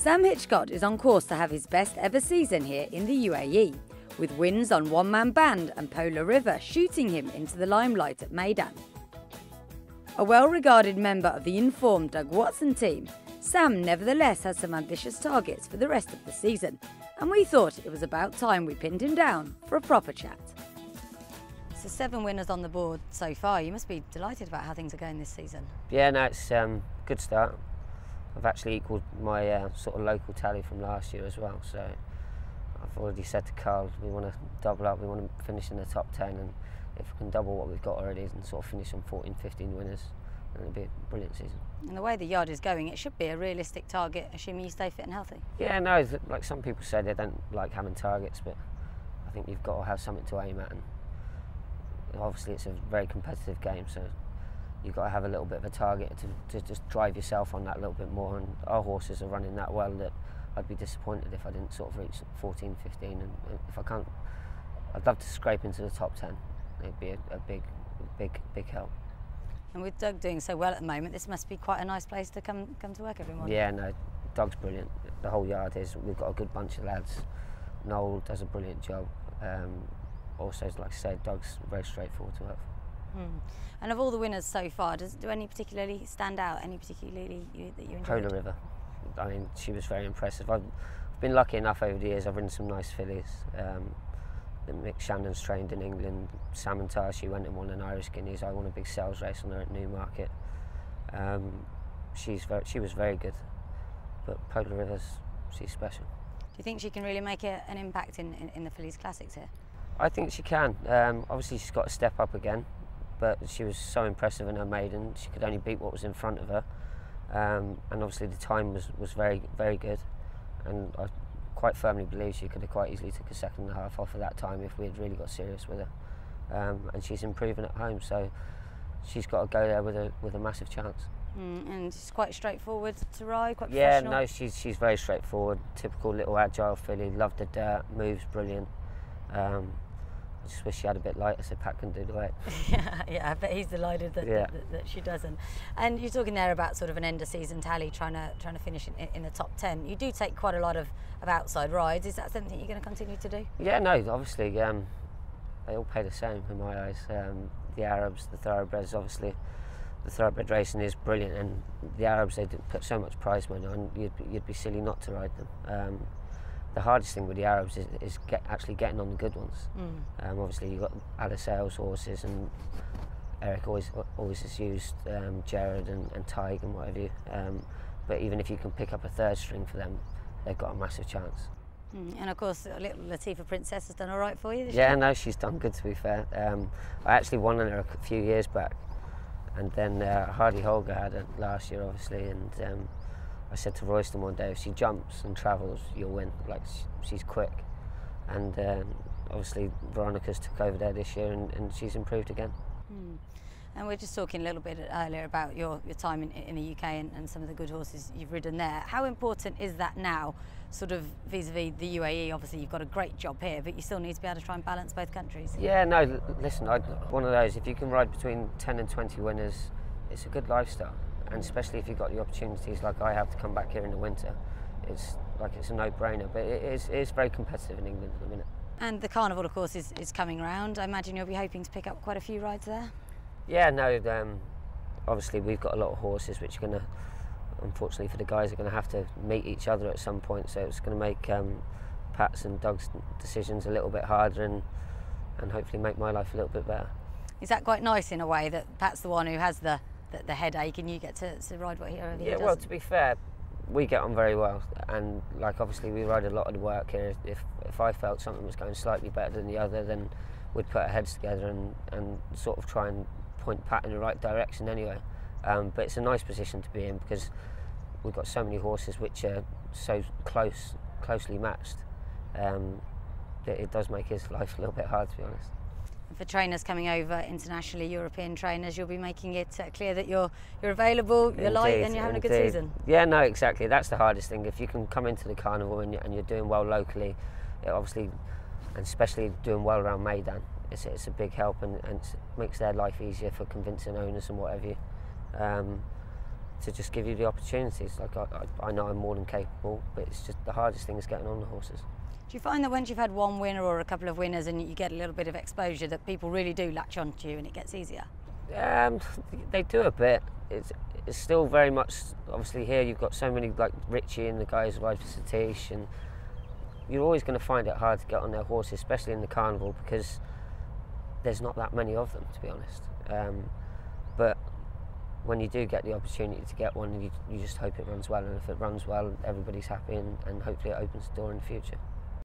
Sam Hitchcott is on course to have his best ever season here in the UAE, with wins on one-man band and Polar River shooting him into the limelight at Meydan. A well-regarded member of the informed Doug Watson team, Sam nevertheless has some ambitious targets for the rest of the season, and we thought it was about time we pinned him down for a proper chat. So 7 winners on the board so far. You must be delighted about how things are going this season. Yeah, no, it's a good start. I've actually equalled my sort of local tally from last year as well, so I've already said to Carl we want to double up, we want to finish in the top 10, and if we can double what we've got already and sort of finish on 14, 15 winners, then it'll be a brilliant season. And the way the yard is going, it should be a realistic target, assuming you stay fit and healthy. Yeah, no, like some people say they don't like having targets, but I think you've got to have something to aim at, and obviously it's a very competitive game, so you've got to have a little bit of a target to just drive yourself on that a little bit more, and our horses are running that well that I'd be disappointed if I didn't sort of reach 14, 15, and if I can't, I'd love to scrape into the top 10. It'd be a big help. And with Doug doing so well at the moment, this must be quite a nice place to come to work every morning. Yeah, no, Doug's brilliant. The whole yard is. We've got a good bunch of lads. Noel does a brilliant job. Also, like I said, Doug's very straightforward to work for. And of all the winners so far, do any particularly stand out? Any particularly that you enjoyed? Polar River. I mean, she was very impressive. I've been lucky enough over the years. I've ridden some nice fillies. Mick Shannon's trained in England. Sam and Tashi went and won an Irish Guineas. I won a big sales race on her at Newmarket. She was very good, but Polar River's, she's special. Do you think she can really make an impact in the Fillies Classics here? I think she can. Obviously she's got to step up again, but she was so impressive in her maiden. She could only beat what was in front of her, and obviously the time was very, very good, and I quite firmly believe she could have quite easily took a second and a half off of that time if we had really got serious with her. And she's improving at home, so she's got to go there with a massive chance. And it's quite straightforward to ride, quite yeah, professional? No, she's very straightforward, typical little agile filly, loved the dirt, moves brilliant. I just wish she had a bit lighter so Pat can do the weight. yeah, I bet he's delighted that she doesn't. And you're talking there about sort of an end of season tally, trying to finish in the top 10. You do take quite a lot of outside rides. Is that something you're going to continue to do? Yeah, no, obviously they all pay the same in my eyes. The Arabs, the thoroughbreds, obviously the thoroughbred racing is brilliant, and the Arabs, they put so much prize money on, you'd be silly not to ride them. The hardest thing with the Arabs is actually getting on the good ones. Obviously you've got Ada Sales horses, and Eric always has used Jared and Tig and what have you. But even if you can pick up a third string for them, they've got a massive chance. And of course, little Latifah Princess has done all right for you this year? year? No, she's done good, to be fair. I actually won on her a few years back, and then Hardy Holger had her last year, obviously, and I said to Royston one day, if she jumps and travels, you'll win. Like, she's quick. And obviously Veronica's took over there this year, and she's improved again. And we're just talking a little bit earlier about your time in the UK and some of the good horses you've ridden there. How important is that now, sort of vis-a-vis the UAE? Obviously you've got a great job here, but you still need to be able to try and balance both countries. Yeah, no, listen, one of those, if you can ride between 10 and 20 winners, it's a good lifestyle. And especially if you've got the opportunities like I have to come back here in the winter, it's a no-brainer. But it is very competitive in England at the minute. And the Carnival, of course, is coming round. I imagine you'll be hoping to pick up quite a few rides there? Yeah, no, obviously we've got a lot of horses which are going to, unfortunately for the guys, are going to have to meet each other at some point, so it's going to make Pat's and Doug's decisions a little bit harder, and hopefully make my life a little bit better. Is that quite nice in a way, that Pat's the one who has the headache and you get to ride what he doesn't? Yeah, well, to be fair, we get on very well, and like obviously we ride a lot of the work here. If I felt something was going slightly better than the other, then we'd put our heads together and sort of try and point Pat in the right direction anyway. But it's a nice position to be in, because we've got so many horses which are so closely matched, that it does make his life a little bit hard, to be honest. For trainers coming over internationally, European trainers, you'll be making it clear that you're available, you're light, and you're having a good season. Yeah, no, exactly. That's the hardest thing. If you can come into the Carnival and you're doing well locally, it obviously, and especially doing well around Meydan, it's a big help, and it makes their life easier for convincing owners and whatever. to just give you the opportunities. Like I know I'm more than capable, but it's just the hardest thing is getting on the horses. Do you find that once you've had one winner or a couple of winners and you get a little bit of exposure that people really do latch on to you and it gets easier? They do a bit. It's still very much, obviously here you've got so many, like Richie and the guys who ride for Satish, and you're always going to find it hard to get on their horses, especially in the carnival, because there's not that many of them, to be honest. But when you do get the opportunity to get one, you just hope it runs well, and if it runs well, everybody's happy, and hopefully it opens the door in the future.